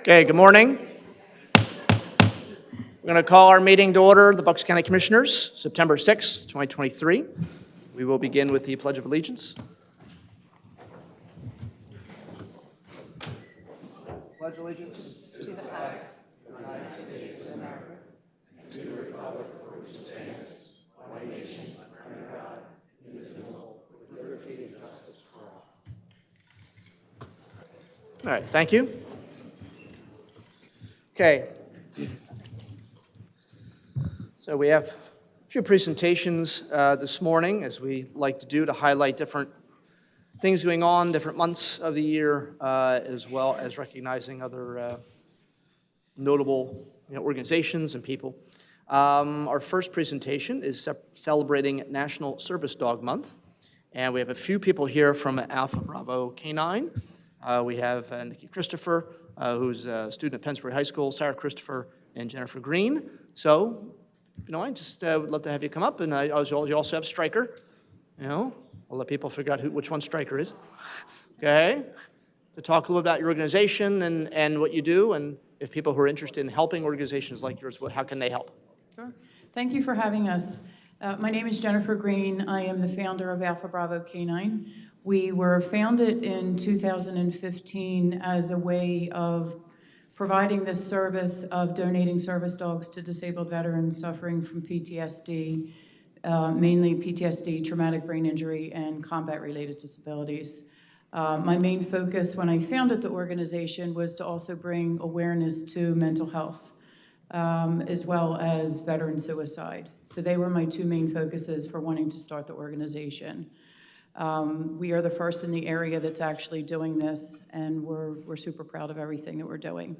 Okay, good morning. We're going to call our meeting to order, the Bucks County Commissioners, September 6, 2023. We will begin with the Pledge of Allegiance. Pledge allegiance To the flag of the United States of America, and to the republic for which it stands, one nation, under God, indivisible, with liberty and justice for all. All right, thank you. Okay. So we have a few presentations this morning, as we like to do, to highlight different things going on, different months of the year, as well as recognizing other notable organizations and people. Our first presentation is celebrating National Service Dog Month, and we have a few people here from Alpha Bravo Canine. We have Nikki Christopher, who's a student at Pennsbury High School, Sarah Christopher, and Jennifer Green. So, if you don't mind, just would love to have you come up, and you also have Stryker. I'll let people figure out which one Stryker is. Okay, to talk a little about your organization and what you do, and if people who are interested in helping organizations like yours, how can they help? Sure. Thank you for having us. My name is Jennifer Green. I am the founder of Alpha Bravo Canine. We were founded in 2015 as a way of providing this service of donating service dogs to disabled veterans suffering from PTSD, mainly PTSD, traumatic brain injury, and combat-related disabilities. My main focus when I founded the organization was to also bring awareness to mental health, as well as veteran suicide. So they were my two main focuses for wanting to start the organization. We are the first in the area that's actually doing this, and we're super proud of everything that we're doing.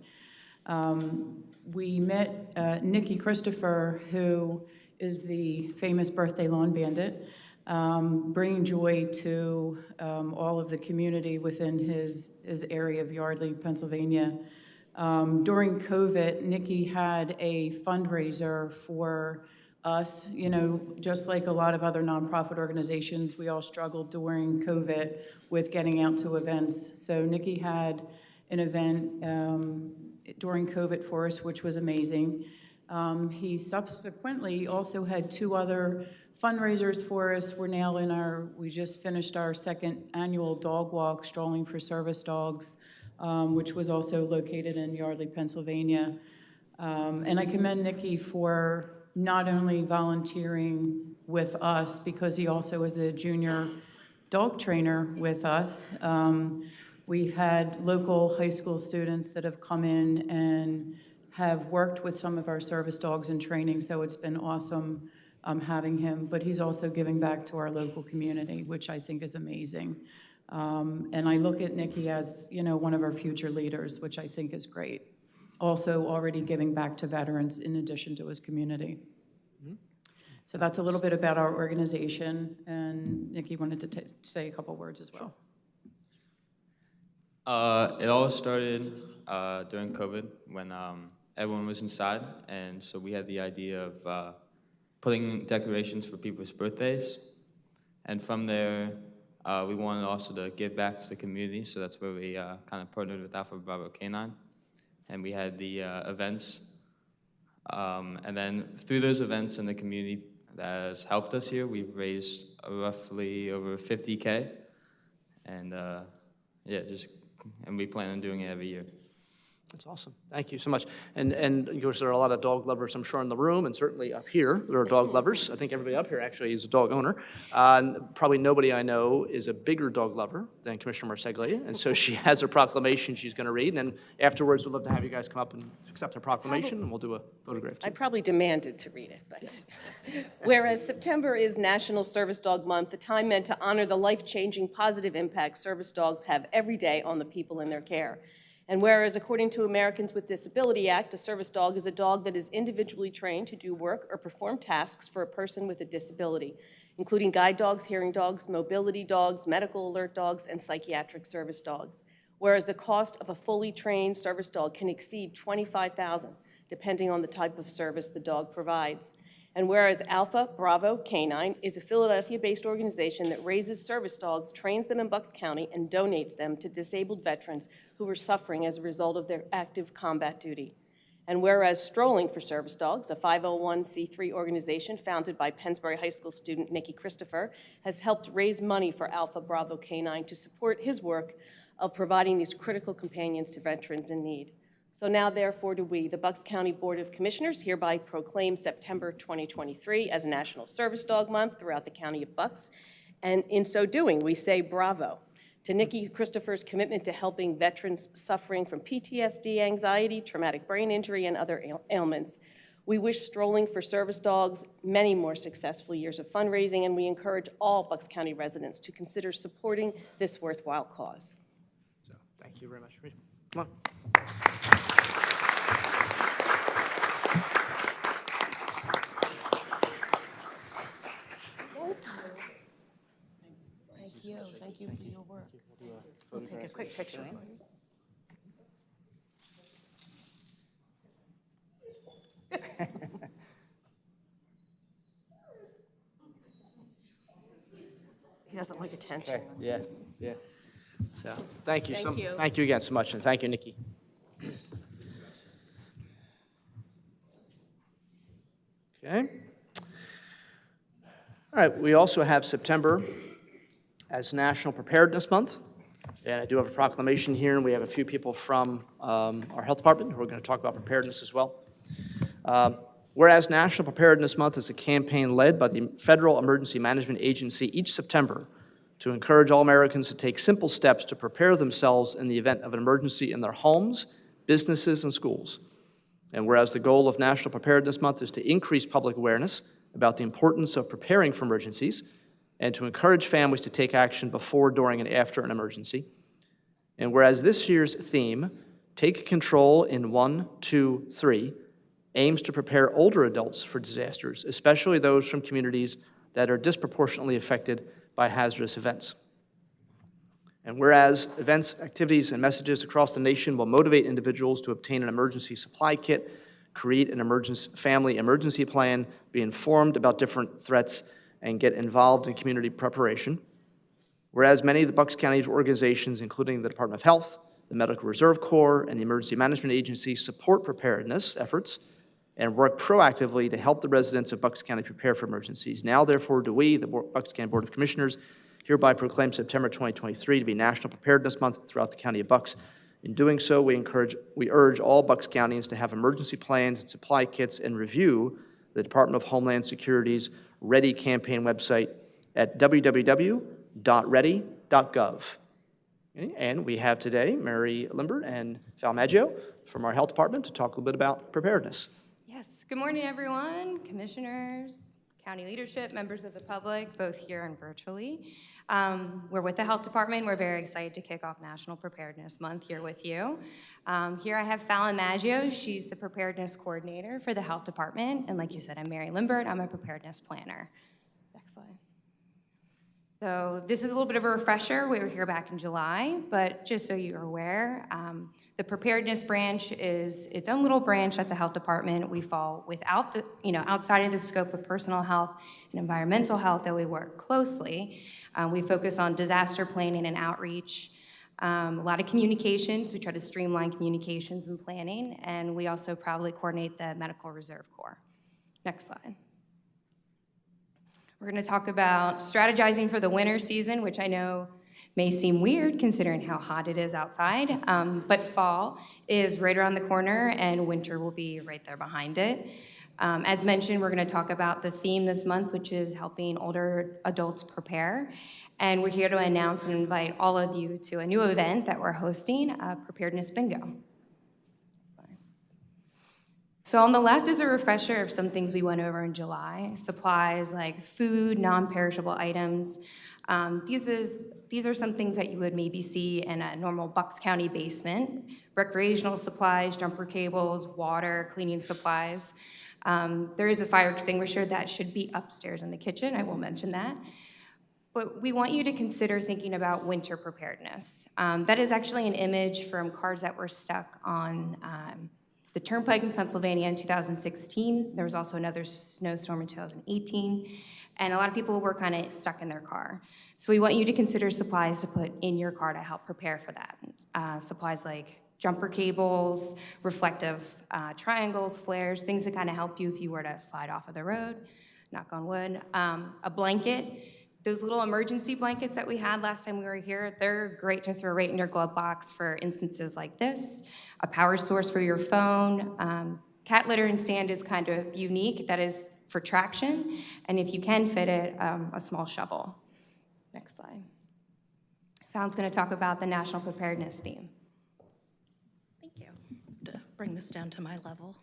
We met Nikki Christopher, who is the famous birthday lawn bandit, bringing joy to all of the community within his area of Yardley, Pennsylvania. During COVID, Nikki had a fundraiser for us. Just like a lot of other nonprofit organizations, we all struggled during COVID with getting out to events. So Nikki had an event during COVID for us, which was amazing. He subsequently also had two other fundraisers for us. We just finished our second annual dog walk, Strolling for Service Dogs, which was also located in Yardley, Pennsylvania. And I commend Nikki for not only volunteering with us, because he also is a junior dog trainer with us. We've had local high school students that have come in and have worked with some of our service dogs in training, so it's been awesome having him. But he's also giving back to our local community, which I think is amazing. And I look at Nikki as, one of our future leaders, which I think is great. Also already giving back to veterans in addition to his community. Mm-hmm. So that's a little bit about our organization, and Nikki wanted to say a couple words as well. It all started during COVID when everyone was inside, and so we had the idea of putting decorations for people's birthdays, and from there we wanted also to give back to the community, so that's where we kind of partnered with Alpha Bravo Canine, and we had the events, and then through those events in the community that has helped us here, we've raised roughly over $50K, and and we plan on doing it every year. That's awesome. Thank you so much. And of course, there are a lot of dog lovers, I'm sure, in the room, and certainly up here, there are dog lovers. I think everybody up here actually is a dog owner. Probably nobody I know is a bigger dog lover than Commissioner Marseglia, and so she has a proclamation she's going to read, and then afterwards, we'd love to have you guys come up and accept the proclamation, and we'll do a photograph too. I probably demanded to read it, but whereas September is National Service Dog Month, a time meant to honor the life-changing positive impact service dogs have every day on the people in their care. And whereas, according to Americans with Disability Act, a service dog is a dog that is individually trained to do work or perform tasks for a person with a disability, including guide dogs, hearing dogs, mobility dogs, medical alert dogs, and psychiatric service dogs. Whereas the cost of a fully trained service dog can exceed $25,000, depending on the type of service the dog provides. And whereas Alpha Bravo Canine is a Philadelphia-based organization that raises service dogs, trains them in Bucks County, and donates them to disabled veterans who are suffering as a result of their active combat duty. And whereas Strolling for Service Dogs, a 501c3 organization founded by Pennsbury High School student Nikki Christopher, has helped raise money for Alpha Bravo Canine to support his work of providing these critical companions to veterans in need. So now, therefore, do we, the Bucks County Board of Commissioners, hereby proclaim September 2023 as National Service Dog Month throughout the County of Bucks. And in so doing, we say bravo to Nikki Christopher's commitment to helping veterans suffering from PTSD, anxiety, traumatic brain injury, and other ailments. We wish Strolling for Service Dogs many more successful years of fundraising, and we encourage all Bucks County residents to consider supporting this worthwhile cause. So, thank you very much. Come on. Thank you. Thank you for your work. We'll take a quick picture for you. He doesn't like attention. Yeah, yeah. So, thank you. Thank you. Thank you again so much, and thank you, Nikki. Okay. All right, we also have September as National Preparedness Month. And I do have a proclamation here, and we have a few people from our health department who are going to talk about preparedness as well. Whereas National Preparedness Month is a campaign led by the Federal Emergency Management Agency each September to encourage all Americans to take simple steps to prepare themselves in the event of an emergency in their homes, businesses, and schools. And whereas the goal of National Preparedness Month is to increase public awareness about the importance of preparing for emergencies and to encourage families to take action before, during, and after an emergency. And whereas this year's theme, Take Control in 1, 2, 3, aims to prepare older adults for disasters, especially those from communities that are disproportionately affected by hazardous events. And whereas events, activities, and messages across the nation will motivate individuals to obtain an emergency supply kit, create an family emergency plan, be informed about different threats, and get involved in community preparation. Whereas many of the Bucks County organizations, including the Department of Health, the Medical Reserve Corps, and the Emergency Management Agency, support preparedness efforts and work proactively to help the residents of Bucks County prepare for emergencies. Now, therefore, do we, the Bucks County Board of Commissioners, hereby proclaim September 2023 to be National Preparedness Month throughout the County of Bucks. In doing so, we urge all Bucks Countyans to have emergency plans and supply kits and review the Department of Homeland Security's Ready campaign website at www.ready.gov. Okay, and we have today Mary Limbert and Val Maggio from our health department to talk a little bit about preparedness. Yes, good morning, everyone, commissioners, county leadership, members of the public, both here and virtually. We're with the health department. We're very excited to kick off National Preparedness Month here with you. Here I have Fallon Maggio. She's the preparedness coordinator for the health department. And like you said, I'm Mary Limbert. I'm a preparedness planner. Next slide. So this is a little bit of a refresher. We were here back in July, but just so you're aware, the preparedness branch is its own little branch at the health department. We fall outside of the scope of personal health and environmental health that we work closely. We focus on disaster planning and outreach, a lot of communications. We try to streamline communications and planning, and we also proudly coordinate the Medical Reserve Corps. Next slide. We're going to talk about strategizing for the winter season, which I know may seem weird considering how hot it is outside, but fall is right around the corner and winter will be right there behind it. As mentioned, we're going to talk about the theme this month, which is helping older adults prepare. And we're here to announce and invite all of you to a new event that we're hosting, Preparedness Bingo. So on the left is a refresher of some things we went over in July. Supplies like food, non-perishable items. These are some things that you would maybe see in a normal Bucks County basement. Recreational supplies, jumper cables, water, cleaning supplies. There is a fire extinguisher that should be upstairs in the kitchen. I will mention that. But we want you to consider thinking about winter preparedness. That is actually an image from cards that were stuck on the Turnpike in Pennsylvania in 2016. There was also another snowstorm in 2018. And a lot of people were kind of stuck in their car. So we want you to consider supplies to put in your car to help prepare for that. Supplies like jumper cables, reflective triangles, flares, things that kind of help you if you were to slide off of the road, knock on wood. A blanket, those little emergency blankets that we had last time we were here, they're great to throw right in your glove box for instances like this. A power source for your phone. Cat litter and stand is kind of unique. That is for traction, and if you can fit it, a small shovel. Next slide. Fallon's going to talk about the national preparedness theme. Thank you. To bring this down to my level.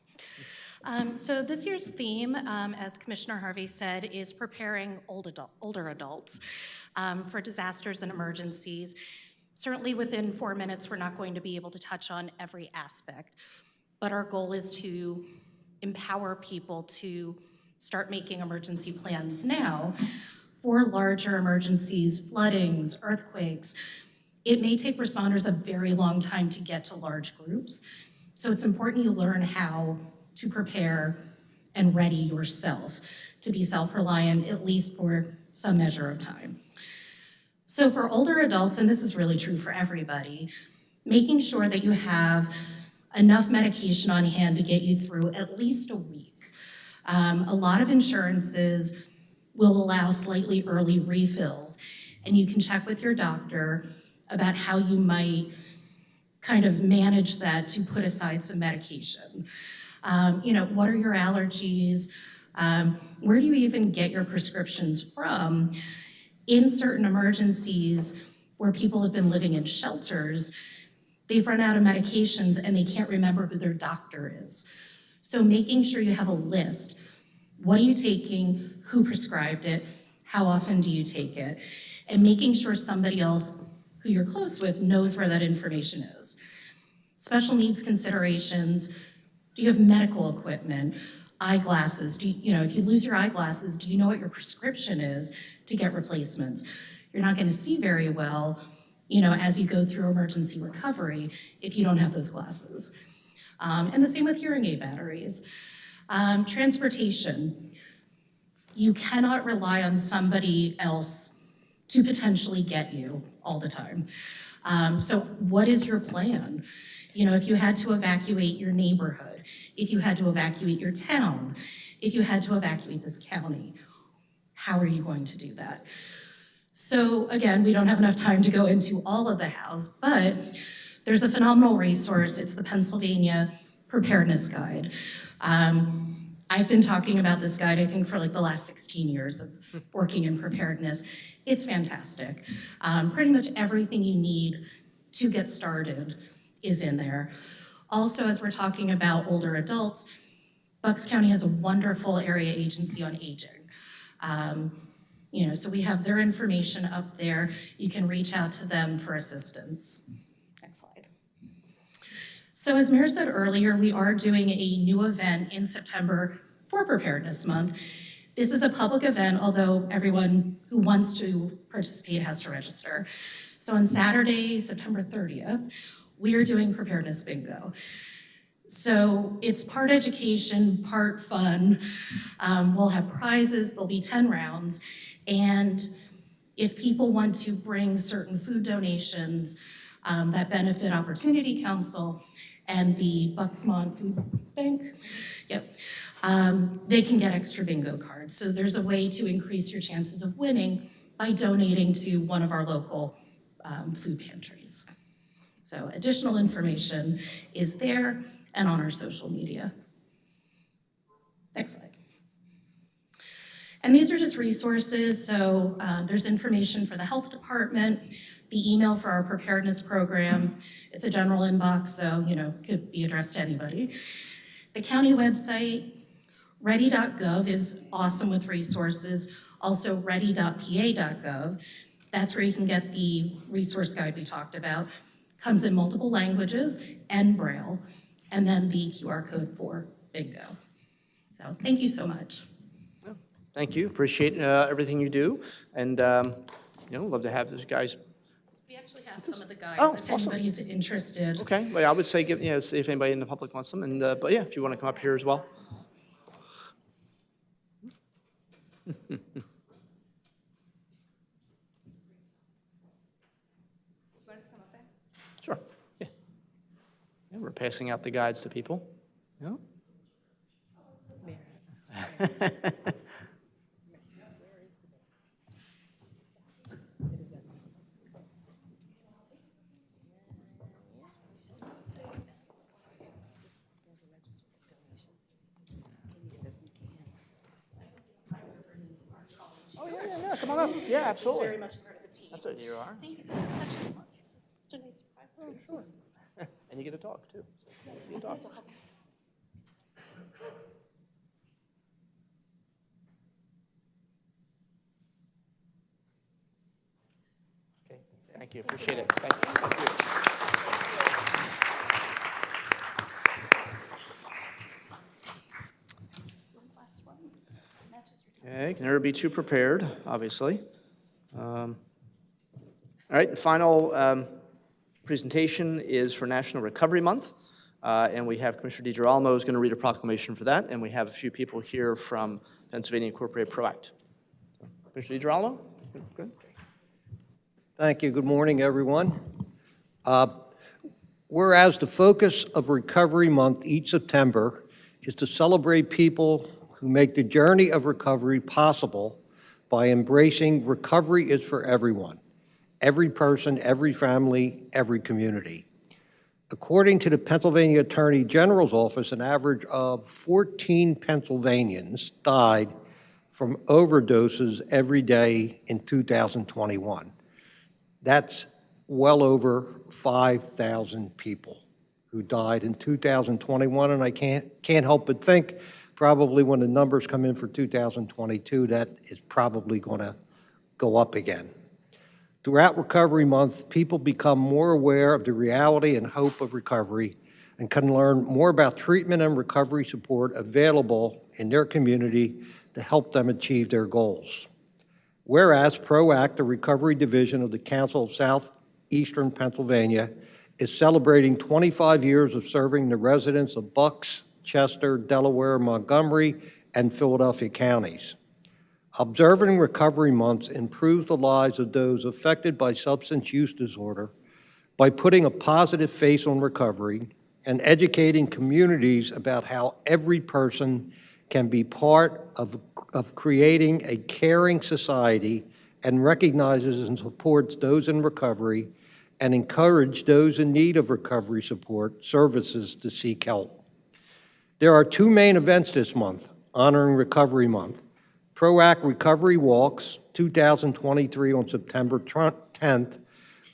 So this year's theme, as Commissioner Harvey said, is preparing older adults for disasters and emergencies. Certainly within 4 minutes, we're not going to be able to touch on every aspect, but our goal is to empower people to start making emergency plans now for larger emergencies, floodings, earthquakes. It may take responders a very long time to get to large groups, so it's important you learn how to prepare and ready yourself to be self-reliant, at least for some measure of time. So for older adults, and this is really true for everybody, making sure that you have enough medication on hand to get you through at least a week. A lot of insurances will allow slightly early refills, and you can check with your doctor about how you might kind of manage that to put aside some medication. What are your allergies? Where do you even get your prescriptions from? In certain emergencies where people have been living in shelters, they've run out of medications and they can't remember who their doctor is. So making sure you have a list. What are you taking? Who prescribed it? How often do you take it? And making sure somebody else who you're close with knows where that information is. Special needs considerations. Do you have medical equipment? Eyeglasses? If you lose your eyeglasses, do you know what your prescription is to get replacements? You're not going to see very well, as you go through emergency recovery if you don't have those glasses. And the same with hearing aid batteries. Transportation. You cannot rely on somebody else to potentially get you all the time. So what is your plan? If you had to evacuate your neighborhood, if you had to evacuate your town, if you had to evacuate this county, how are you going to do that? So again, we don't have enough time to go into all of the hows, but there's a phenomenal resource. It's the Pennsylvania Preparedness Guide. I've been talking about this guide, I think, for like the last 16 years of working in preparedness. It's fantastic. Pretty much everything you need to get started is in there. Also, as we're talking about older adults, Bucks County has a wonderful area agency on aging. So we have their information up there. You can reach out to them for assistance. Next slide. So as Mayor said earlier, we are doing a new event in September for Preparedness Month. This is a public event, although everyone who wants to participate has to register. So on Saturday, September 30th, we are doing Preparedness Bingo. So it's part education, part fun. We'll have prizes, there'll be 10 rounds. And if people want to bring certain food donations that benefit Opportunity Council and the Bucksmont Food Bank, they can get extra bingo cards. So there's a way to increase your chances of winning by donating to one of our local food pantries. So additional information is there and on our social media. Next slide. And these are just resources. So there's information for the health department, the email for our preparedness program. It's a general inbox, so could be addressed to anybody. The county website, ready.gov, is awesome with resources. Also ready.pa.gov. That's where you can get the resource guide we talked about. Comes in multiple languages and Braille, and then the QR code for bingo. So thank you so much. Thank you. Appreciate everything you do. And, love to have those guys. Yeah, actually have some of the guides Oh, if awesome. anybody's interested. Okay, well, I would say, see if anybody in the public wants them, and, but yeah, if you want to come up here as well. Sure, yeah. Yeah, we're passing out the guides to people. Yeah. Oh, yeah, come on up. Yeah, absolutely. Very much a part of the team. That's what you are. Thank you. This is such a nice surprise. Sure. And you get a dog, too. See a dog. Okay, thank you, appreciate it. Thank you. Last one. Matches your Okay, can never be too prepared, obviously. All right, the final presentation is for National Recovery Month, and we have Commissioner DiGirolamo is going to read a proclamation for that, and we have a few people here from Pennsylvania Incorporated ProAct. Commissioner DiGirolamo? Good. Thank you. Good morning, everyone. Whereas the focus of Recovery Month each September is to celebrate people who make the journey of recovery possible by embracing recovery is for everyone, every person, every family, every community. According to the Pennsylvania Attorney General's office, an average of 14 Pennsylvanians died from overdoses every day in 2021. That's well over 5,000 people who died in 2021, and I can't help but think probably when the numbers come in for 2022, that is probably going to go up again. Throughout Recovery Month, people become more aware of the reality and hope of recovery and can learn more about treatment and recovery support available in their community to help them achieve their goals. Whereas ProAct, the recovery division of the Council of Southeastern Pennsylvania, is celebrating 25 years of serving the residents of Bucks, Chester, Delaware, Montgomery, and Philadelphia counties. Observing Recovery Months improves the lives of those affected by substance use disorder by putting a positive face on recovery and educating communities about how every person can be part of creating a caring society and recognizes and supports those in recovery and encourage those in need of recovery support services to seek help. There are two main events this month honoring Recovery Month. ProAct Recovery Walks 2023 on September 10th,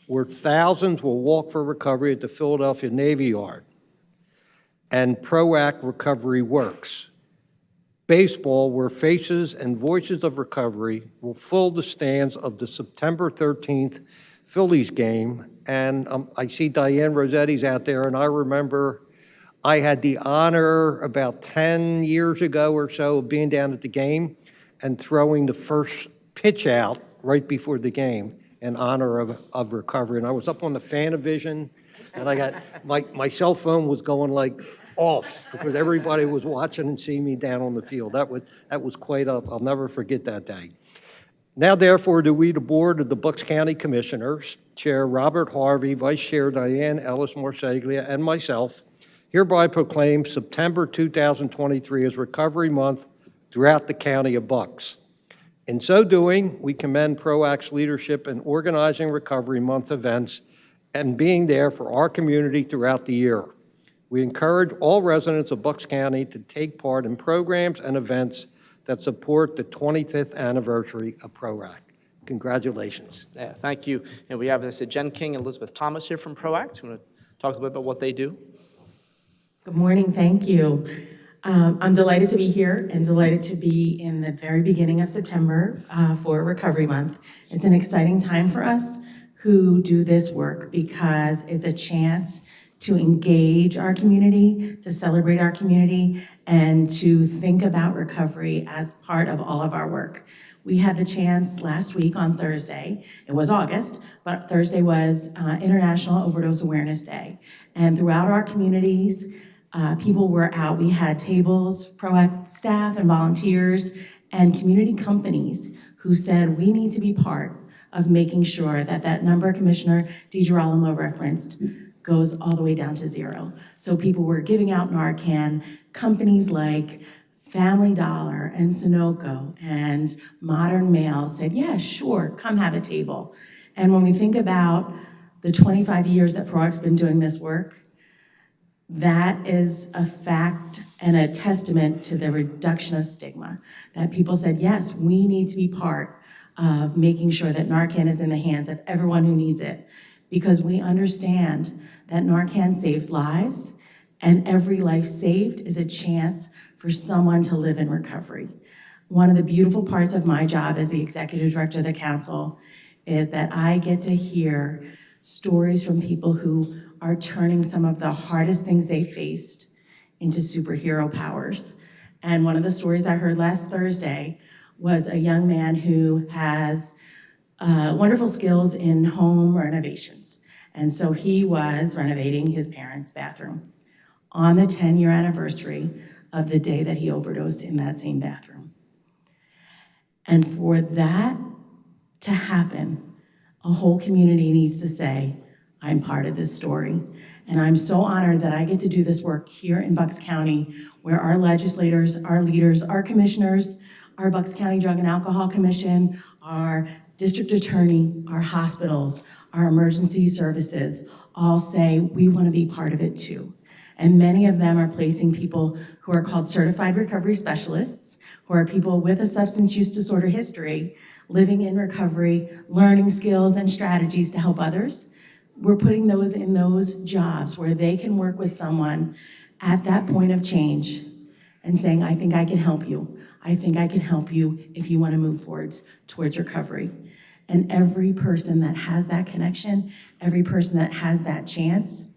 where thousands will walk for recovery at the Philadelphia Navy Yard. And ProAct Recovery Works. Baseball, where faces and voices of recovery will fill the stands of the September 13th Phillies game. And I see Diane Rossetti's out there, and I remember I had the honor about 10 years ago or so of being down at the game and throwing the first pitch out right before the game in honor of recovery. And I was up on the Fanavision, and I got, my cell phone was going like off because everybody was watching and seeing me down on the field. That was quite up. I'll never forget that day. Now, therefore, do we, the Board of the Bucks County Commissioners, Chair Robert Harvey, Vice Chair Diane Ellis Morseglia, and myself, hereby proclaim September 2023 as Recovery Month throughout the County of Bucks. In so doing, we commend ProAct's leadership in organizing Recovery Month events and being there for our community throughout the year. We encourage all residents of Bucks County to take part in programs and events that support the 25th anniversary of ProAct. Congratulations. Yeah, thank you. And we have, as I said, Jen King and Elizabeth Thomas here from ProAct. You want to talk a little bit about what they do? Good morning, thank you. I'm delighted to be here and delighted to be in the very beginning of September for Recovery Month. It's an exciting time for us who do this work because it's a chance to engage our community, to celebrate our community, and to think about recovery as part of all of our work. We had the chance last week on Thursday, it was August, but Thursday was International Overdose Awareness Day. And throughout our communities, people were out. We had tables, ProAct staff and volunteers, and community companies who said we need to be part of making sure that that number Commissioner DiGirolamo referenced goes all the way down to zero. So people were giving out Narcan. Companies like Family Dollar and Sunoco and Modern Mail said, yeah, sure, come have a table. And when we think about the 25 years that ProAct's been doing this work, that is a fact and a testament to the reduction of stigma, that people said, yes, we need to be part of making sure that Narcan is in the hands of everyone who needs it, because we understand that Narcan saves lives, and every life saved is a chance for someone to live in recovery. One of the beautiful parts of my job as the executive director of the council is that I get to hear stories from people who are turning some of the hardest things they faced into superhero powers. And one of the stories I heard last Thursday was a young man who has wonderful skills in home renovations. And so he was renovating his parents' bathroom on the 10-year anniversary of the day that he overdosed in that same bathroom. And for that to happen, a whole community needs to say, I'm part of this story. And I'm so honored that I get to do this work here in Bucks County, where our legislators, our leaders, our commissioners, our Bucks County Drug and Alcohol Commission, our district attorney, our hospitals, our emergency services, all say, we want to be part of it too. And many of them are placing people who are called certified recovery specialists, who are people with a substance use disorder history, living in recovery, learning skills and strategies to help others. We're putting those in those jobs where they can work with someone at that point of change and saying, I think I can help you. I think I can help you if you want to move forwards towards recovery. And every person that has that connection, every person that has that chance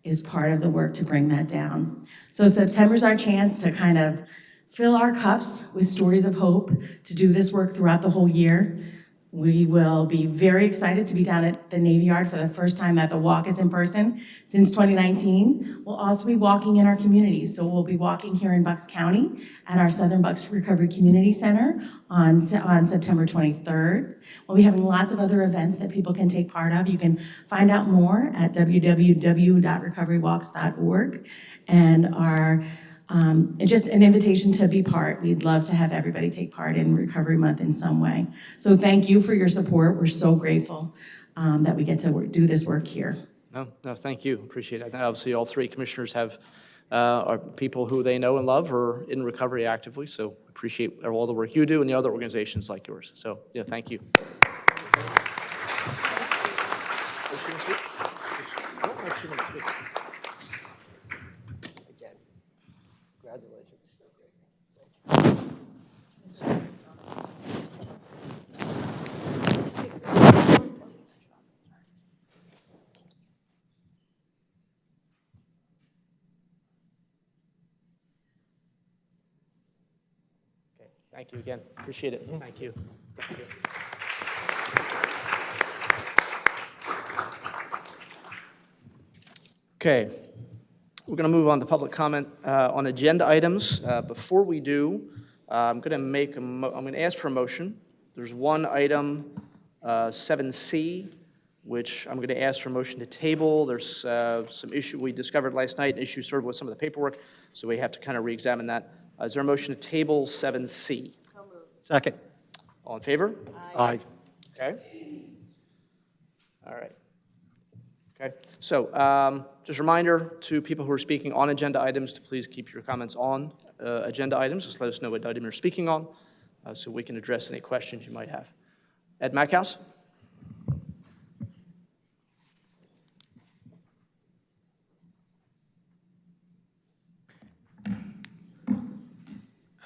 is part of the work to bring that down. So September's our chance to kind of fill our cups with stories of hope, to do this work throughout the whole year. We will be very excited to be down at the Navy Yard for the first time that the walk is in person since 2019. We'll also be walking in our communities. So we'll be walking here in Bucks County at our Southern Bucks Recovery Community Center on September 23rd. We'll be having lots of other events that people can take part of. You can find out more at www.recoverywalks.org. And it's just an invitation to be part. We'd love to have everybody take part in Recovery Month in some way. So thank you for your support. We're so grateful that we get to do this work here. No, thank you. Appreciate it. And obviously, all three commissioners have are people who they know and love or in recovery actively. So appreciate all the work you do and the other organizations like yours. So yeah, thank you. Thank you again. Appreciate it. Thank you. Thank you. Okay, we're going to move on to public comment on agenda items. Before we do, I'm going to ask for a motion. There's one item, 7C, which I'm going to ask for a motion to table. There's some issue we discovered last night, an issue sort of with some of the paperwork, so we have to kind of re-examine that. Is there a motion to table 7C? So moved. Second. All in favor? Aye. Okay. All right. Okay. So just a reminder to people who are speaking on agenda items to please keep your comments on agenda items. Just let us know what item you're speaking on so we can address any questions you might have. Ed Mackhouse?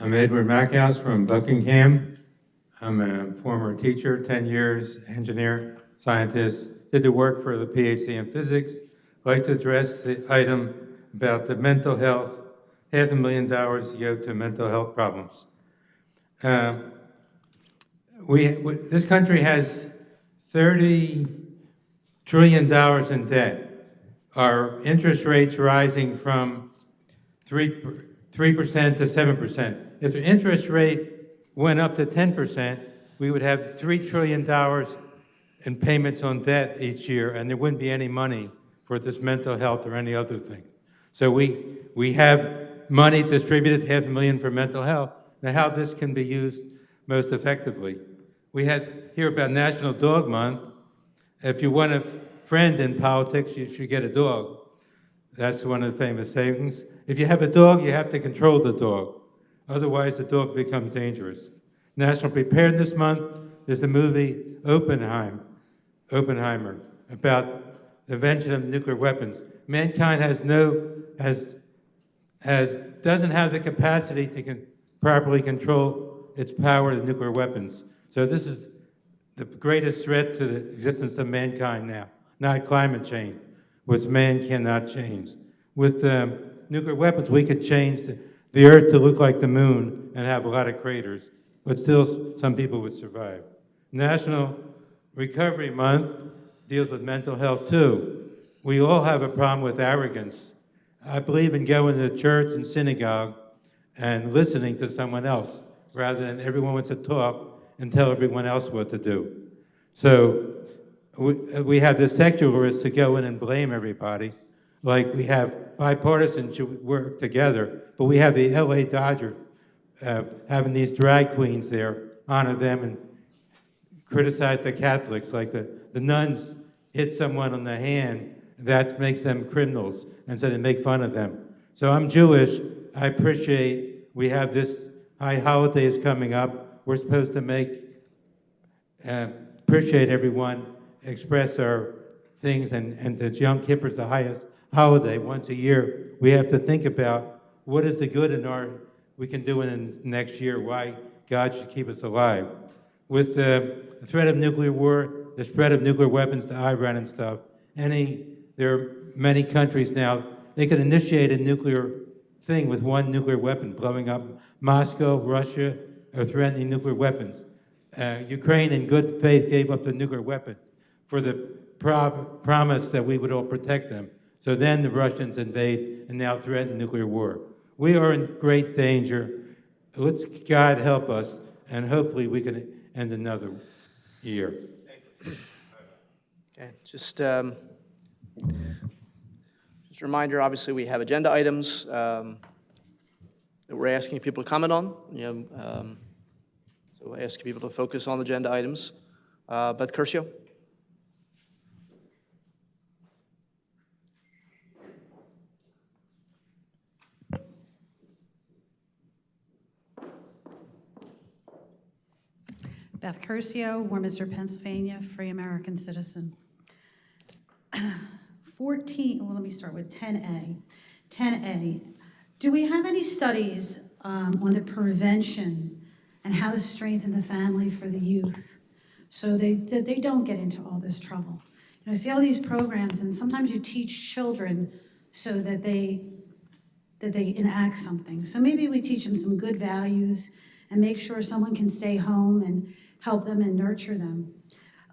I'm Edward Mackhouse from Buckingham. I'm a former teacher, 10 years, engineer, scientist, did the work for the PhD in physics, I'd like to address the item about the mental health, $500,000 a year to mental health problems. This country has $30 trillion in debt. Our interest rates rising from 3% to 7%. If the interest rate went up to 10%, we would have $3 trillion in payments on debt each year, and there wouldn't be any money for this mental health or any other thing. So we have money distributed, $500,000 for mental health. Now, how this can be used most effectively. We had hear about National Dog Month. If you want a friend in politics, you should get a dog. That's one of the famous sayings. If you have a dog, you have to control the dog. Otherwise, the dog becomes dangerous. National Preparedness Month, there's a movie, Oppenheimer, about the invention of nuclear weapons. Mankind doesn't have the capacity to properly control its power to nuclear weapons. So this is the greatest threat to the existence of mankind now, not climate change, which man cannot change. With nuclear weapons, we could change the Earth to look like the moon and have a lot of craters, but still some people would survive. National Recovery Month deals with mental health too. We all have a problem with arrogance. I believe in going to church and synagogue and listening to someone else rather than everyone wants to talk and tell everyone else what to do. So we have the secularists to go in and blame everybody, like we have bipartisans who work together, but we have the LA Dodgers having these drag queens there, honor them and criticize the Catholics, like the nuns hit someone on the hand, that makes them criminals, and so they make fun of them. So I'm Jewish, I appreciate we have this high holidays coming up. We're supposed to appreciate everyone, express our things, and the Yom Kippur is the highest holiday once a year. We have to think about what is the good we can do in the next year, why God should keep us alive. With the threat of nuclear war, the spread of nuclear weapons to Iran and stuff, there are many countries now, they can initiate a nuclear thing with one nuclear weapon, blowing up Moscow, Russia, or threatening nuclear weapons. Ukraine, in good faith, gave up the nuclear weapon for the promise that we would all protect them. So then the Russians invade and now threaten nuclear war. We are in great danger. Let's God help us, and hopefully we can end another year. Okay, just a reminder, obviously, we have agenda items that we're asking people to comment on. So we're asking people to focus on the agenda items. Beth Curcio. Beth Curcio, Warminster, Pennsylvania, free American citizen. let me start with 10A. 10A, do we have any studies on the prevention and how to strengthen the family for the youth so that they don't get into all this trouble? I see all these programs, and sometimes you teach children so that they enact something. So maybe we teach them some good values and make sure someone can stay home and help them and nurture them.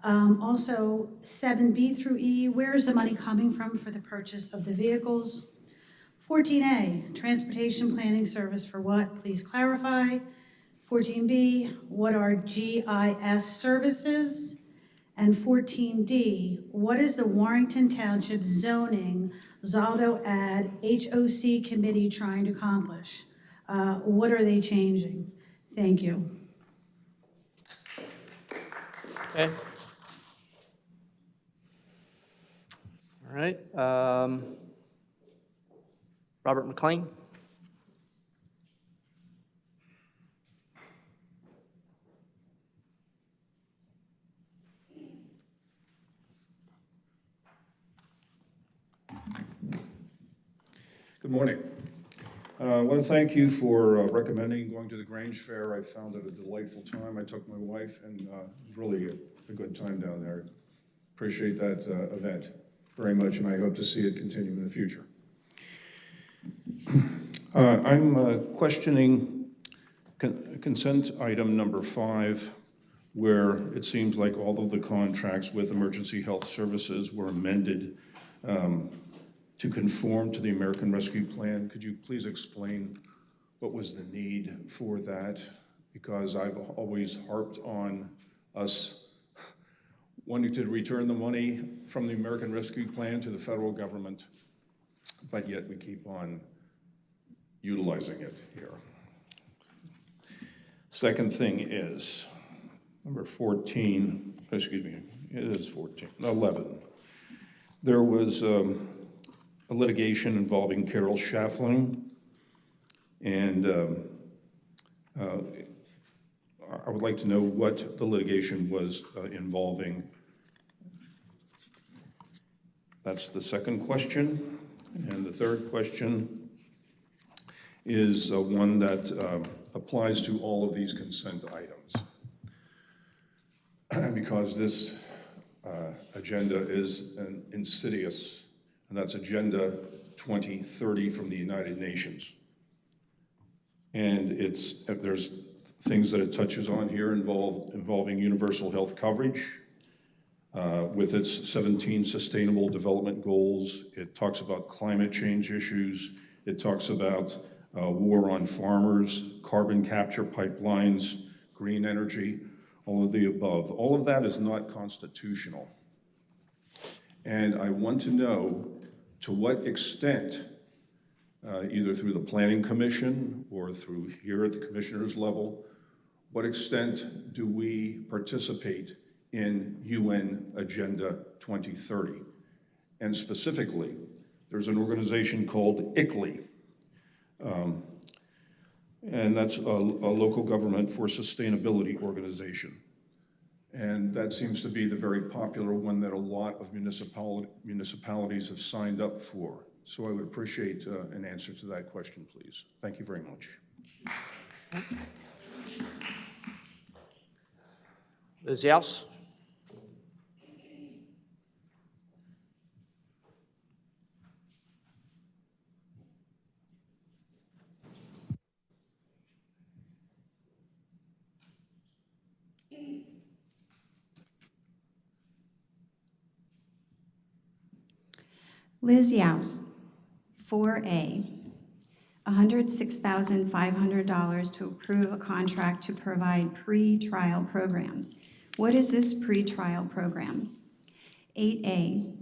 Also, 7B through E, where is the money coming from for the purchase of the vehicles? 14A, transportation planning service for what? Please clarify. 14B, what are GIS services? And 14D, what is the Warrington Township Zoning Zaldo Ad HOC Committee trying to accomplish? What are they changing? Thank you. Okay. All right. Robert McLean. Good morning. I want to thank you for recommending going to the Grange Fair. I found it a delightful time. I took my wife, and it was really a good time down there. Appreciate that event. very much, and I hope to see it continue in the future. I'm questioning consent item number 5, where it seems like all of the contracts with emergency health services were amended to conform to the American Rescue Plan. Could you please explain what was the need for that? Because I've always harped on us wanting to return the money from the American Rescue Plan to the federal government, but yet we keep on utilizing it here. Second thing is, number 14, excuse me, it is 14, 11. There was a litigation involving Carol Schaffling, and I would like to know what the litigation was involving. That's the second question. And the third question is one that applies to all of these consent items. Because this agenda is insidious, and that's Agenda 2030 from the United Nations. And there's things that it touches on here involving universal health coverage, with its 17 sustainable development goals. It talks about climate change issues. It talks about war on farmers, carbon capture pipelines, green energy, all of the above. All of that is not constitutional. And I want to know to what extent, either through the Planning Commission or through here at the commissioner's level, what extent do we participate in UN Agenda 2030? And specifically, there's an organization called ICLEI, and that's a local government for sustainability organization. And that seems to be the very popular one that a lot of municipalities have signed up for. So I would appreciate an answer to that question, please. Thank you very much. Liz Yous? Liz Yous, 4A, $106,500 to approve a contract to provide pre-trial program. What is this pre-trial program? 8A,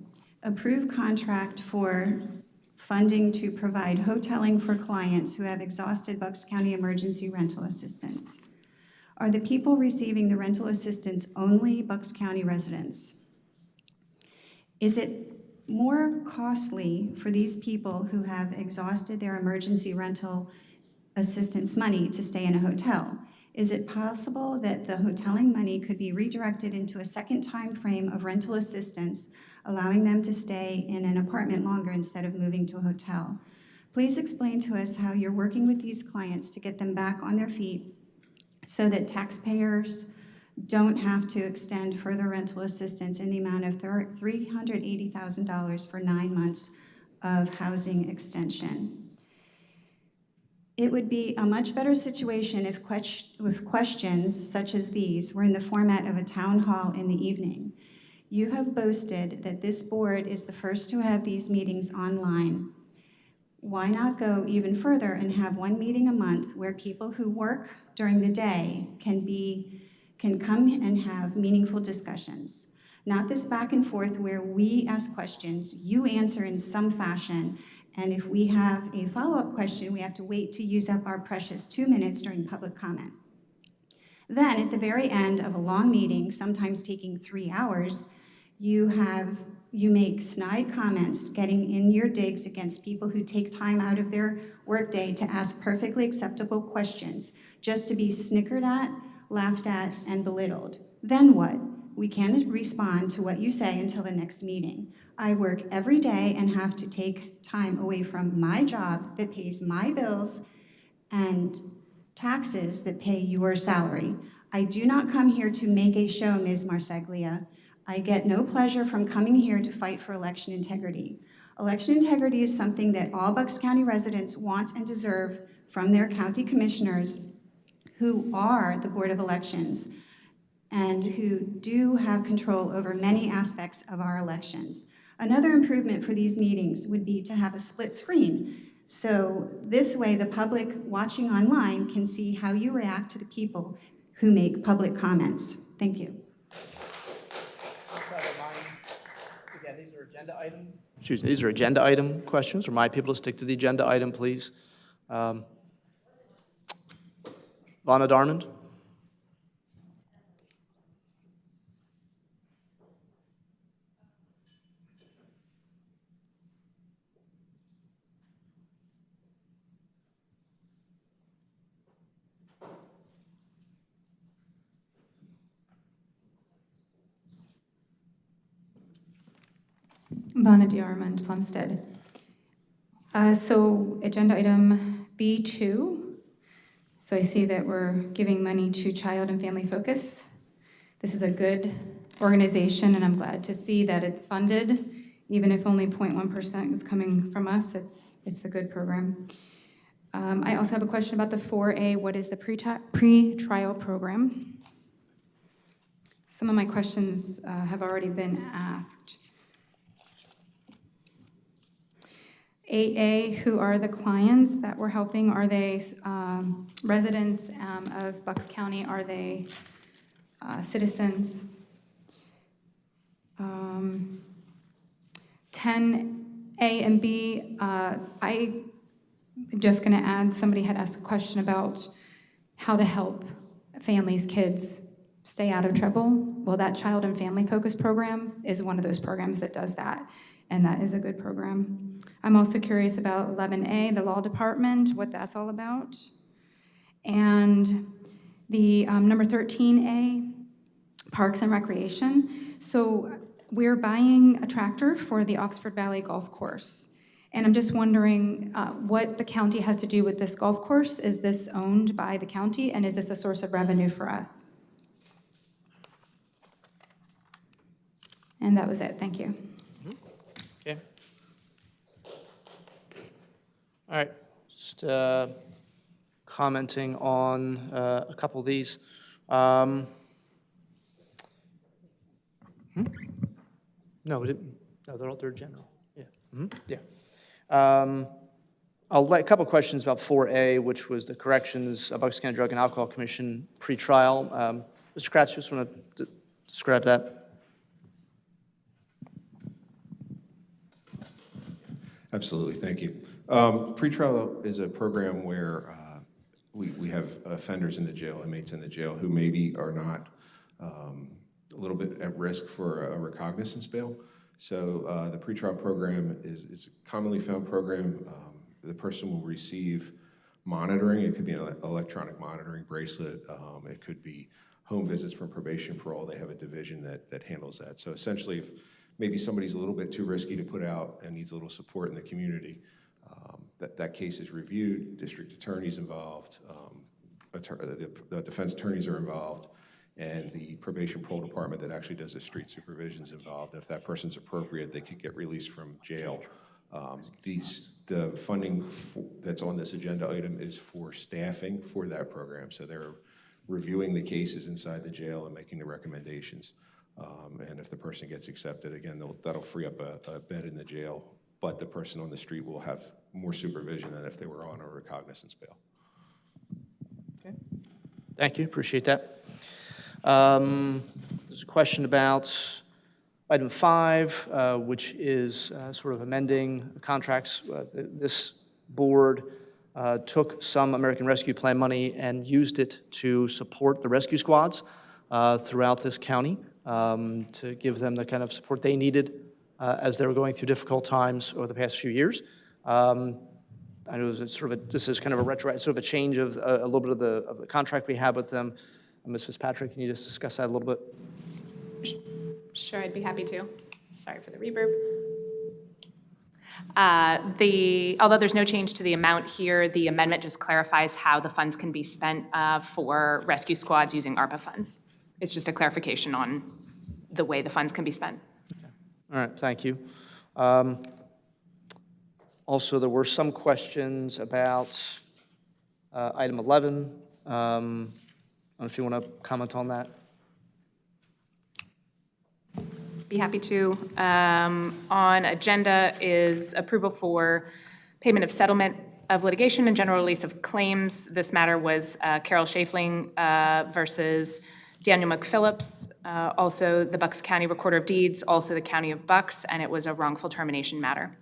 approve contract for funding to provide hoteling for clients who have exhausted Bucks County emergency rental assistance. Are the people receiving the rental assistance only Bucks County residents? Is it more costly for these people who have exhausted their emergency rental assistance money to stay in a hotel? Is it possible that the hoteling money could be redirected into a second time frame of rental assistance, allowing them to stay in an apartment longer instead of moving to a hotel? Please explain to us how you're working with these clients to get them back on their feet so that taxpayers don't have to extend further rental assistance in the amount of $380,000 for 9 months of housing extension. It would be a much better situation if questions such as these were in the format of a town hall in the evening. You have boasted that this board is the first to have these meetings online. Why not go even further and have one meeting a month where people who work during the day can come and have meaningful discussions? Not this back and forth where we ask questions, you answer in some fashion, and if we have a follow-up question, we have to wait to use up our precious 2 minutes during public comment. Then at the very end of a long meeting, sometimes taking 3 hours, you make snide comments, getting in your digs against people who take time out of their workday to ask perfectly acceptable questions, just to be snickered at, laughed at, and belittled. Then what? We can't respond to what you say until the next meeting. I work every day and have to take time away from my job that pays my bills and taxes that pay your salary. I do not come here to make a show, Ms. Marseglia. I get no pleasure from coming here to fight for election integrity. Election integrity is something that all Bucks County residents want and deserve from their county commissioners, who are the Board of Elections and who do have control over many aspects of our elections. Another improvement for these meetings would be to have a split screen. So this way, the public watching online can see how you react to the people who make public comments. Thank you. Again, these are agenda item. Excuse me, these are agenda item questions. Remind people to stick to the agenda item, please. Vonna Darmond. Vonna Diarmond, Plumstead. So agenda item B2. So I see that we're giving money to Child and Family Focus. This is a good organization, and I'm glad to see that it's funded. Even if only 0.1% is coming from us, it's a good program. I also have a question about the 4A. What is the pre-trial program? Some of my questions have already been asked. 8A, who are the clients that we're helping? Are they residents of Bucks County? Are they citizens? 10A and B, I'm just going to add, somebody had asked a question about how to help families, kids stay out of trouble. Well, that Child and Family Focus program is one of those programs that does that, and that is a good program. I'm also curious about 11A, the Law Department, what that's all about. And the number 13A, Parks and Recreation. So we're buying a tractor for the Oxford Valley Golf Course. And I'm just wondering what the county has to do with this golf course. Is this owned by the county, and is this a source of revenue for us? And that was it. Thank you. Okay. All right. Just commenting on a couple of these. No, we didn't. No, they're general. Yeah. Yeah. I'll let a couple questions about 4A, which was the Corrections, Bucks County Drug and Alcohol Commission pretrial. Mr. Kratz, just want to describe that. Absolutely, thank you. Pretrial is a program where we have offenders in the jail, inmates in the jail, who maybe are not a little bit at risk for a recognizance bail. So the pretrial program is a commonly found program. The person will receive monitoring. It could be an electronic monitoring bracelet. It could be home visits from probation and parole. They have a division that handles that. So essentially, if maybe somebody's a little bit too risky to put out and needs a little support in the community, that case is reviewed, district attorney's involved, the defense attorneys are involved, and the probation parole department that actually does the street supervision is involved. And if that person's appropriate, they could get released from jail. The funding that's on this agenda item is for staffing for that program. So they're reviewing the cases inside the jail and making the recommendations. And if the person gets accepted, again, that'll free up a bed in the jail, but the person on the street will have more supervision than if they were on a recognizance bail. Okay. Thank you, appreciate that. There's a question about item 5, which is sort of amending contracts. This board took some American Rescue Plan money and used it to support the rescue squads throughout this county, to give them the kind of support they needed as they were going through difficult times over the past few years. I know this is kind of sort of a change of a little bit of the contract we have with them. Ms. Fitzpatrick, can you just discuss that a little bit? Sure, I'd be happy to. Sorry for the reverb. Although there's no change to the amount here, the amendment just clarifies how the funds can be spent for rescue squads using ARPA funds. It's just a clarification on the way the funds can be spent. All right, thank you. Also, there were some questions about item 11. I don't know if you want to comment on that. Be happy to. On agenda is approval for payment of settlement of litigation and general release of claims. This matter was Carol Schaefling versus Daniel McPhillips, also the Bucks County Recorder of Deeds, also the County of Bucks, and it was a wrongful termination matter.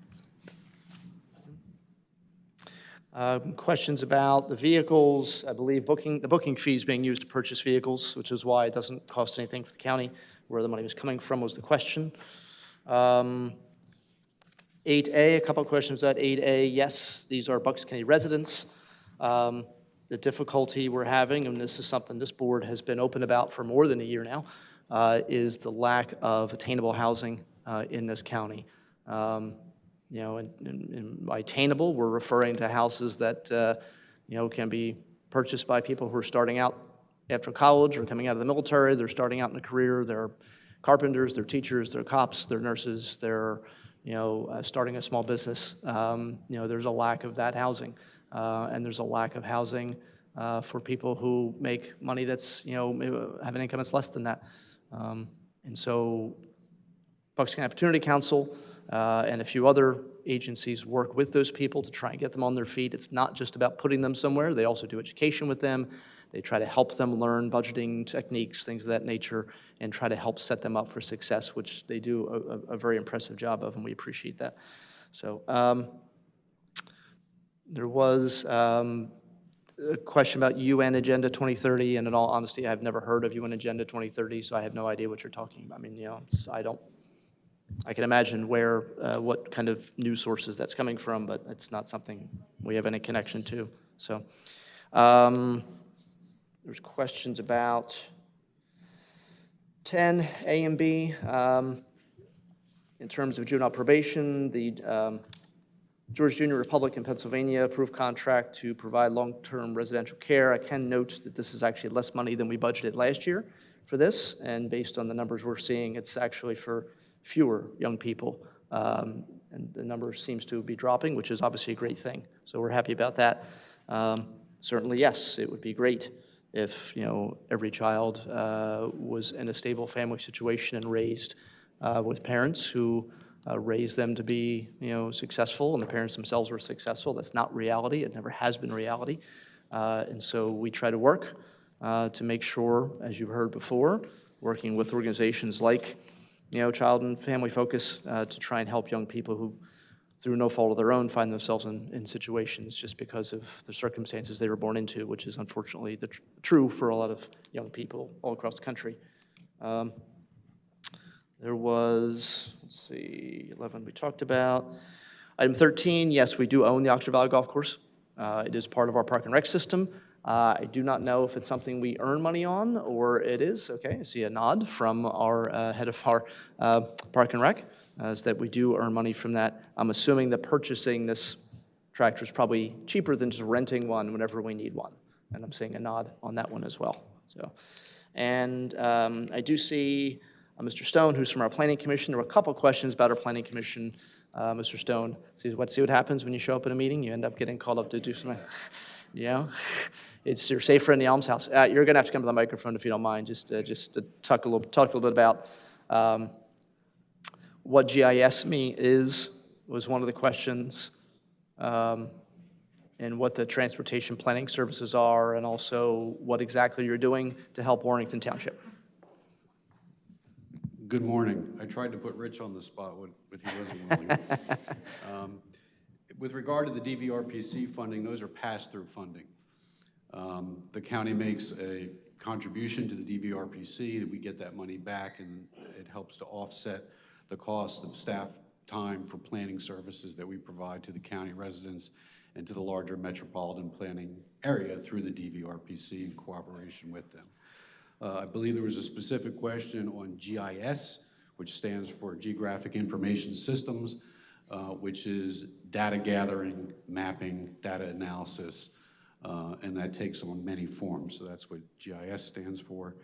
Questions about the vehicles. I believe the booking fee is being used to purchase vehicles, which is why it doesn't cost anything for the county. Where the money was coming from was the question. 8A, a couple of questions about 8A. Yes, these are Bucks County residents. The difficulty we're having, and this is something this board has been open about for more than a year now, is the lack of attainable housing in this county. You know, and by attainable, we're referring to houses that, you know, can be purchased by people who are starting out after college or coming out of the military. They're starting out in a career. They're carpenters, they're teachers, they're cops, they're nurses, they're, you know, starting a small business. You know, there's a lack of that housing. And there's a lack of housing for people who make money that's, you know, maybe have an income that's less than that. And so Bucks County Opportunity Council and a few other agencies work with those people to try and get them on their feet. It's not just about putting them somewhere. They also do education with them. They try to help them learn budgeting techniques, things of that nature, and try to help set them up for success, which they do a very impressive job of, and we appreciate that. So there was a question about UN Agenda 2030, and in all honesty, I've never heard of UN Agenda 2030, so I have no idea what you're talking about. I mean, you know, I can imagine where, what kind of news sources that's coming from, but it's not something we have any connection to. So there's questions about 10, A and B. In terms of juvenile probation, the George Junior Republic in Pennsylvania approved contract to provide long-term residential care. I can note that this is actually less money than we budgeted last year for this, and based on the numbers we're seeing, it's actually for fewer young people, and the number seems to be dropping, which is obviously a great thing. So we're happy about that. Certainly, yes, it would be great if, you know, every child was in a stable family situation and raised with parents who raised them to be, you know, successful, and the parents themselves were successful. That's not reality. It never has been reality. And so we try to work to make sure, as you've heard before, working with organizations like, you know, Child and Family Focus to try and help young people who, through no fault of their own, find themselves in situations just because of the circumstances they were born into, which is unfortunately true for a lot of young people all across the country. There was, let's see, 11 we talked about. Item 13, yes, we do own the Oxford Valley Golf Course. It is part of our Park and Rec system. I do not know if it's something we earn money on or it is. Okay, I see a nod from our head of our Park and Rec, is that we do earn money from that. I'm assuming that purchasing this tractor is probably cheaper than just renting one whenever we need one. And I'm seeing a nod on that one as well. So, and I do see Mr. Stone, who's from our Planning Commission. There were a couple questions about our Planning Commission. Mr. Stone, see what happens when you show up at a meeting? You end up getting called up to do something. You know, you're safer in the almshouse. You're going to have to come to the microphone if you don't mind, just to talk a little bit about what GIS was one of the questions, and what the transportation planning services are, and also what exactly you're doing to help Warrington Township. Good morning. I tried to put Rich on the spot, but he wasn't willing. With regard to the DVRPC funding, those are pass-through funding. The county makes a contribution to the DVRPC, we get that money back, and it helps to offset the cost of staff time for planning services that we provide to the county residents and to the larger metropolitan planning area through the DVRPC in cooperation with them. I believe there was a specific question on GIS, which stands for Geographic Information Systems, which is data gathering, mapping, data analysis, and that takes on many forms. So that's what GIS stands for.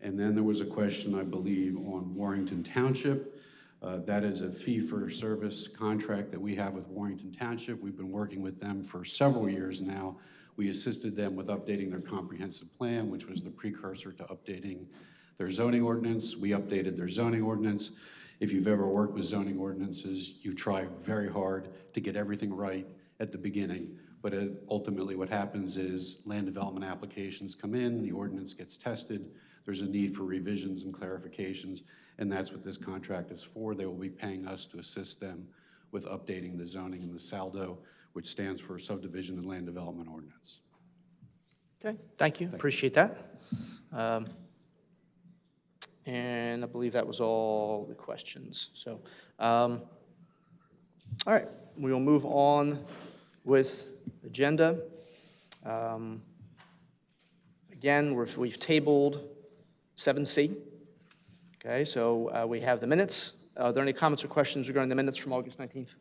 And then there was a question, I believe, on Warrington Township. That is a fee-for-service contract that we have with Warrington Township. We've been working with them for several years now. We assisted them with updating their comprehensive plan, which was the precursor to updating their zoning ordinance. We updated their zoning ordinance. If you've ever worked with zoning ordinances, you try very hard to get everything right at the beginning. But ultimately what happens is land development applications come in, the ordinance gets tested, there's a need for revisions and clarifications, and that's what this contract is for. They will be paying us to assist them with updating the zoning and the SALDO, which stands for Subdivision and Land Development Ordinance. Okay, thank you, appreciate that. And I believe that was all the questions. So, all right, we will move on with agenda. Again, we've tabled 7C. Okay, so we have the minutes. Are there any comments or questions regarding the minutes from August 19th?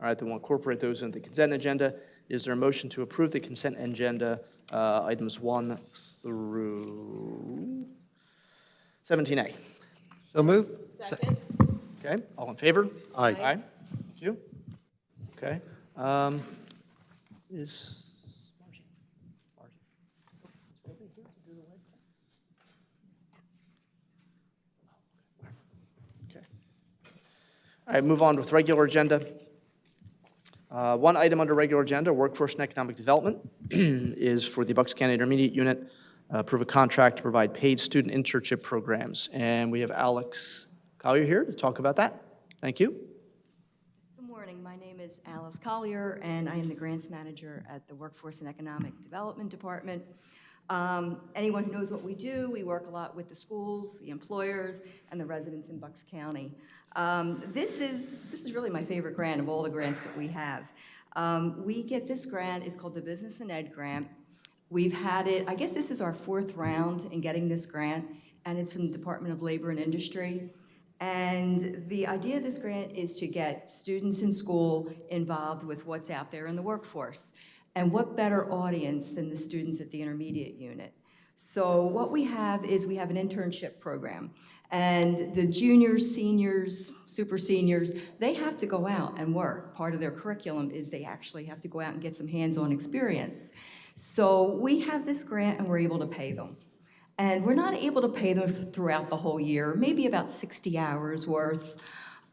All right, then we'll incorporate those into the consent agenda. Is there a motion to approve the consent agenda, items 1 through 17A? So moved. Second. Okay, all in favor? Aye. Aye. Thank you. Okay. Is Margie? Okay. All right, move on with regular agenda. One item under regular agenda, workforce and economic development, is for the Bucks County Intermediate Unit, approve a contract to provide paid student internship programs. And we have Alex Collier here to talk about that. Thank you. Good morning. My name is Alice Collier, and I am the grants manager at the Workforce and Economic Development Department. Anyone who knows what we do, we work a lot with the schools, the employers, and the residents in Bucks County. This is really my favorite grant of all the grants that we have. We get this grant, it's called the Business and Ed Grant. We've had it, I guess this is our 4th round in getting this grant, and it's from the Department of Labor and Industry. And the idea of this grant is to get students in school involved with what's out there in the workforce. And what better audience than the students at the intermediate unit? So what we have is we have an internship program. And the juniors, seniors, super seniors, they have to go out and work. Part of their curriculum is they actually have to go out and get some hands-on experience. So we have this grant and we're able to pay them. And we're not able to pay them throughout the whole year, maybe about 60 hours worth.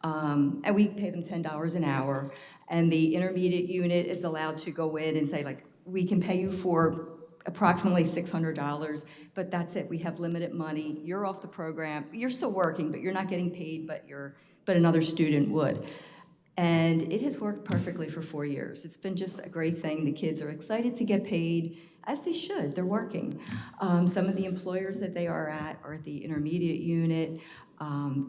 And we pay them $10 an hour. And the intermediate unit is allowed to go in and say, like, we can pay you for approximately $600, but that's it. We have limited money. You're off the program. You're still working, but you're not getting paid, but another student would. And it has worked perfectly for 4 years. It's been just a great thing. The kids are excited to get paid, as they should. They're working. Some of the employers that they are at the intermediate unit,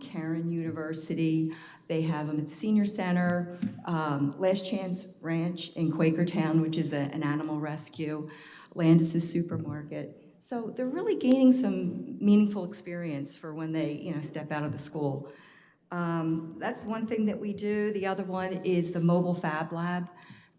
Cairn University. They have them at the Senior Center, Last Chance Ranch in Quakertown, which is an animal rescue, Landis' Supermarket. So they're really gaining some meaningful experience for when they, step out of the school. That's one thing that we do. The other one is the Mobile Fab Lab.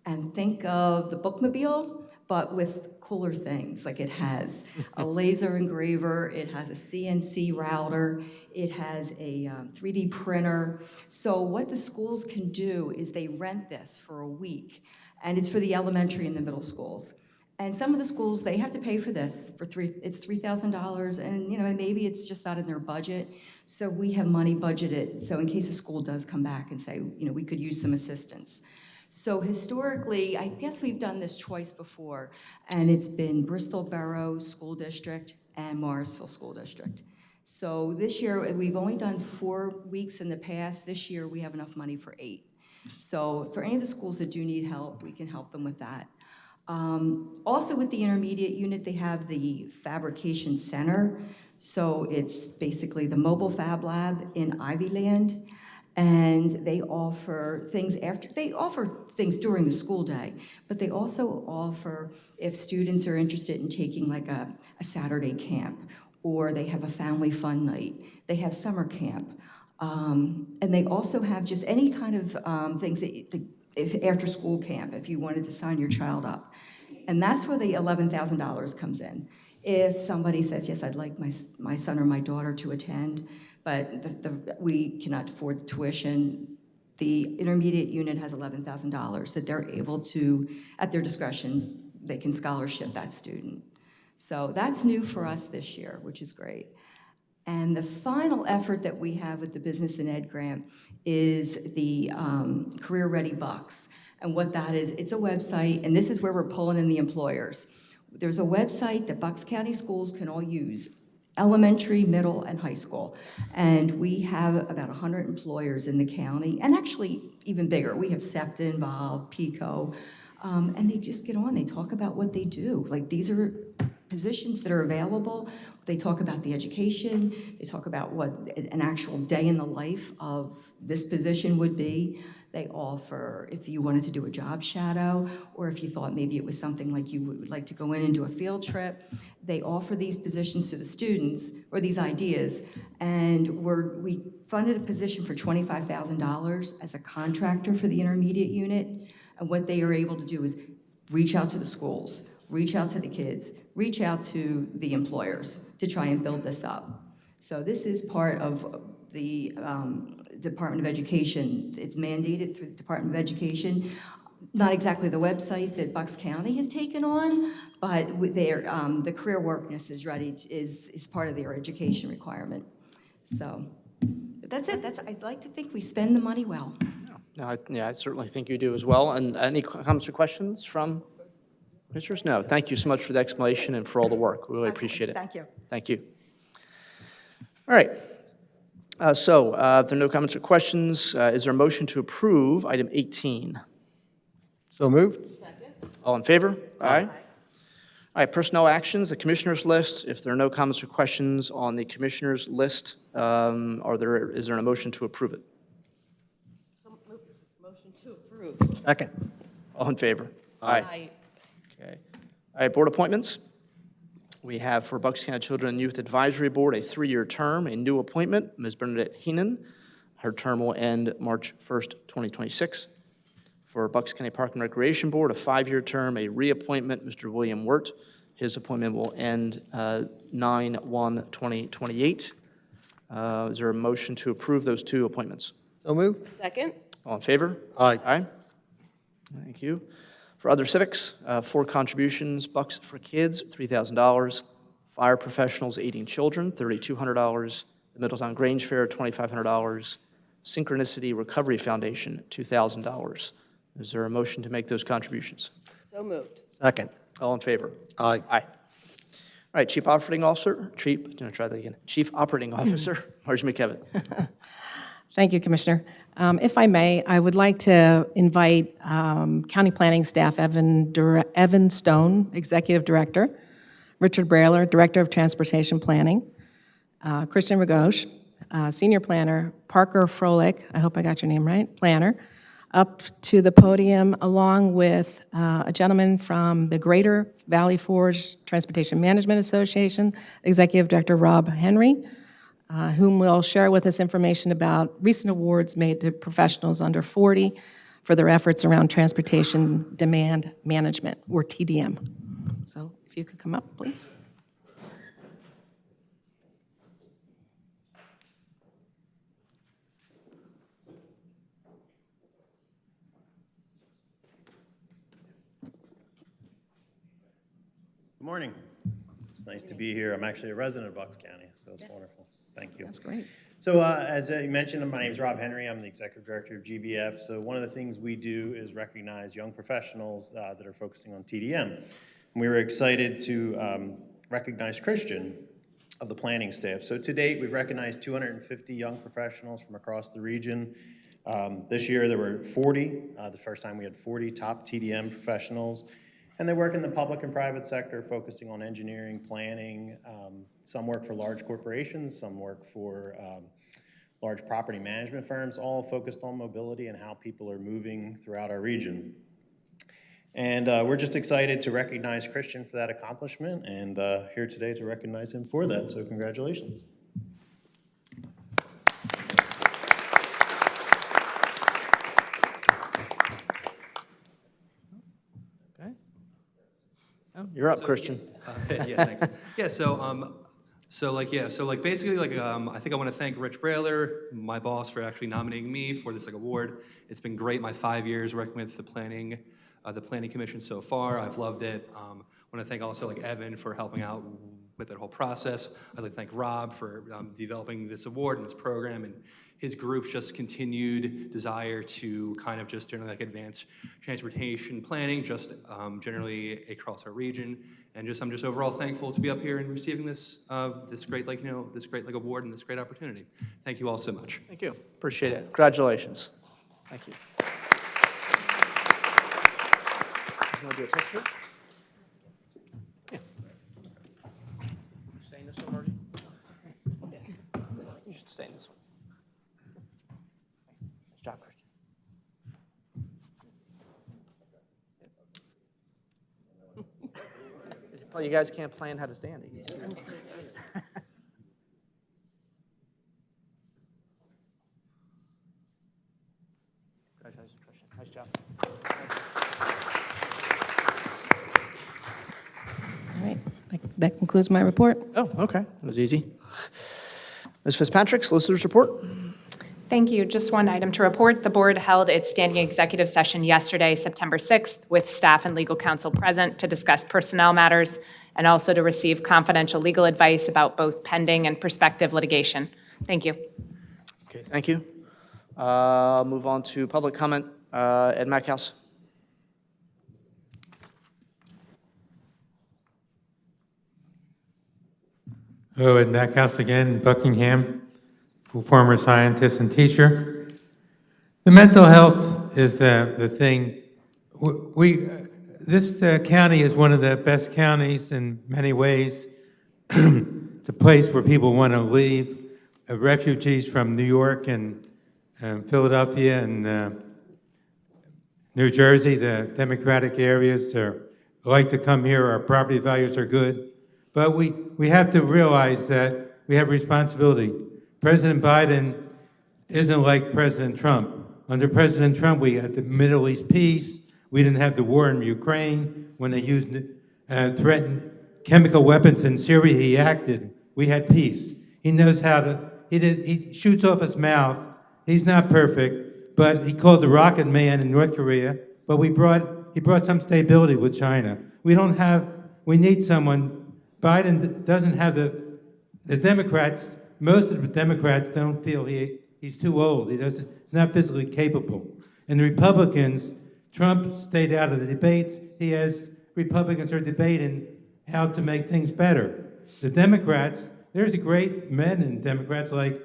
And think of the bookmobile, but with cooler things. Like, it has a laser engraver, it has a CNC router, it has a 3D printer. So what the schools can do is they rent this for a week, and it's for the elementary and the middle schools. And some of the schools, they have to pay for this for it's $3,000, and maybe it's just not in their budget. So we have money budgeted, so in case a school does come back and say, we could use some assistance. So historically, I guess we've done this twice before, and it's been Bristol Borough School District and Morrisville School District. So this year, we've only done 4 weeks in the past. This year, we have enough money for 8. So for any of the schools that do need help, we can help them with that. Also with the intermediate unit, they have the Fabrication Center. So it's basically the Mobile Fab Lab in Ivyland. And they offer things during the school day, but they also offer, if students are interested in taking like a Saturday camp, or they have a family fun night, they have summer camp. And they also have just any kind of things if after school camp, if you wanted to sign your child up. And that's where the $11,000 comes in. If somebody says, yes, I'd like my son or my daughter to attend, but we cannot afford the tuition, the intermediate unit has $11,000 that they're able to, at their discretion, they can scholarship that student. So that's new for us this year, which is great. And the final effort that we have with the Business and Ed grant is the Career Ready Bucks. And what that is, it's a website, and this is where we're pulling in the employers. There's a website that Bucks County schools can all use, elementary, middle, and high school. And we have about 100 employers in the county, and actually even bigger. We have SEPTA involved, PICO, and they just get on, they talk about what they do. Like, these are positions that are available. They talk about the education, they talk about what an actual day in the life of this position would be. They offer, if you wanted to do a job shadow, or if you thought maybe it was something like you would like to go in and do a field trip, they offer these positions to the students, or these ideas, and we funded a position for $25,000 as a contractor for the intermediate unit, and what they are able to do is reach out to the schools, reach out to the kids, reach out to the employers to try and build this up. So this is part of the Department of Education. It's mandated through the Department of Education. Not exactly the website that Bucks County has taken on, but the career workness is ready, is part of their education requirement. So but that's it. I'd like to think we spend the money well. No, I certainly think you do as well. And any comments or questions from commissioners? No. Thank you so much for the explanation and for all the work. We really appreciate it. Thank you. Thank you. All right. If there are no comments or questions, is there a motion to approve item 18? So moved. All in favor? Aye. All right, personnel actions, the commissioners list. If there are no comments or questions on the commissioners list, is there a motion to approve it? Motion to approve. Second. All in favor? Aye. Okay. All right, board appointments. We have for Bucks County Children and Youth Advisory Board a 3-year term, a new appointment, Ms. Bernadette Heenan. Her term will end March 1st, 2026. For Bucks County Park and Recreation Board, a 5-year term, a reappointment, Mr. William Wirt. His appointment will end 9/1/2028. Is there a motion to approve those 2 appointments? So moved. Second? All in favor? Aye. Aye. Thank you. For other civics, 4 contributions, Bucks for Kids, $3,000. Fire Professionals Aiding Children, $3,200. The Middletown Grange Fair, $2,500. Synchronicity Recovery Foundation, $2,000. Is there a motion to make those contributions? So moved. Second. All in favor? Aye. Aye. All right, Chief Operating Officer, Chief Operating Officer, Margie McKevitt. Thank you, Commissioner. If I may, I would like to invite County Planning Staff Evan Stone, Executive Director, Richard Brailer, Director of Transportation Planning, Christian Ragosh, Senior Planner, Parker Froelich, I hope I got your name right, Planner, up to the podium along with a gentleman from the Greater Valley Forge Transportation Management Association, Executive Director Rob Henry, whom will share with us information about recent awards made to professionals under 40 for their efforts around transportation demand management, or TDM. So if you could come up, please. Good morning. It's nice to be here. I'm actually a resident of Bucks County, so it's wonderful. Thank you. That's great. So as you mentioned, my name is Rob Henry. I'm the Executive Director of GBF. So one of the things we do is recognize young professionals that are focusing on TDM. And we were excited to recognize Christian of the planning staff. So to date, we've recognized 250 young professionals from across the region. This year there were 40, the first time we had 40 top TDM professionals. And they work in the public and private sector, focusing on engineering, planning. Some work for large corporations, some work for large property management firms, all focused on mobility and how people are moving throughout our region. And we're just excited to recognize Christian for that accomplishment, and here today to recognize him for that, so congratulations. You're up, Christian. Yeah, thanks. Yeah, so basically, I think I want to thank Rich Brailer, my boss, for actually nominating me for this award. It's been great, my 5 years working with the planning commission so far. I've loved it. I want to thank also Evan for helping out with that whole process. I'd like to thank Rob for developing this award and this program, and his group's just continued desire to kind of just generally advance transportation planning, just generally across our region. And I'm just overall thankful to be up here and receiving this this great award and this great opportunity. Thank you all so much. Thank you. Appreciate it. Congratulations. Thank you. You want to do a picture? Yeah. Stay in this one, Margie? Yeah. You should stay in this one. Nice job, Christian. Well, you guys can't plan how to stand it. Congratulations, Christian. Nice job. All right, that concludes my report. Oh, okay. That was easy. Ms. Fitzpatrick, Solicitor's Report. Thank you. Just one item to report. The board held its standing executive session yesterday, September 6th, with staff and legal counsel present to discuss personnel matters and also to receive confidential legal advice about both pending and prospective litigation. Thank you. Okay, thank you. Move on to public comment. Ed Mackhouse. Hello, Ed Mackhouse again, Buckingham, former scientist and teacher. The mental health is the thing. This county is one of the best counties in many ways. It's a place where people want to leave. Refugees from New York and Philadelphia and New Jersey, the Democratic areas, like to come here. Our property values are good. But we have to realize that we have responsibility. President Biden isn't like President Trump. Under President Trump, we had the Middle East peace. We didn't have the war in Ukraine. When they used threatened chemical weapons in Syria, he acted. We had peace. He knows how to, he shoots off his mouth. He's not perfect, but he called the Rocket Man in North Korea. But he brought some stability with China. We need someone. Biden doesn't have the Democrats, most of the Democrats don't feel he's too old. He's not physically capable. And the Republicans, Trump stayed out of the debates. Republicans are debating how to make things better. The Democrats, there's great men in Democrats like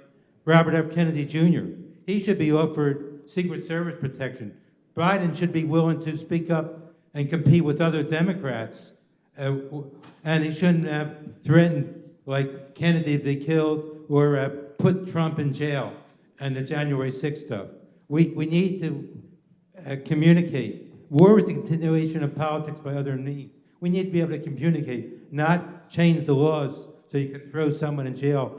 Robert F. Kennedy Jr. He should be offered Secret Service protection. Biden should be willing to speak up and compete with other Democrats. And he shouldn't have threatened, like Kennedy to be killed, or put Trump in jail and the January 6th stuff. We need to communicate. War is the continuation of politics by other means. We need to be able to communicate, not change the laws so you can throw someone in jail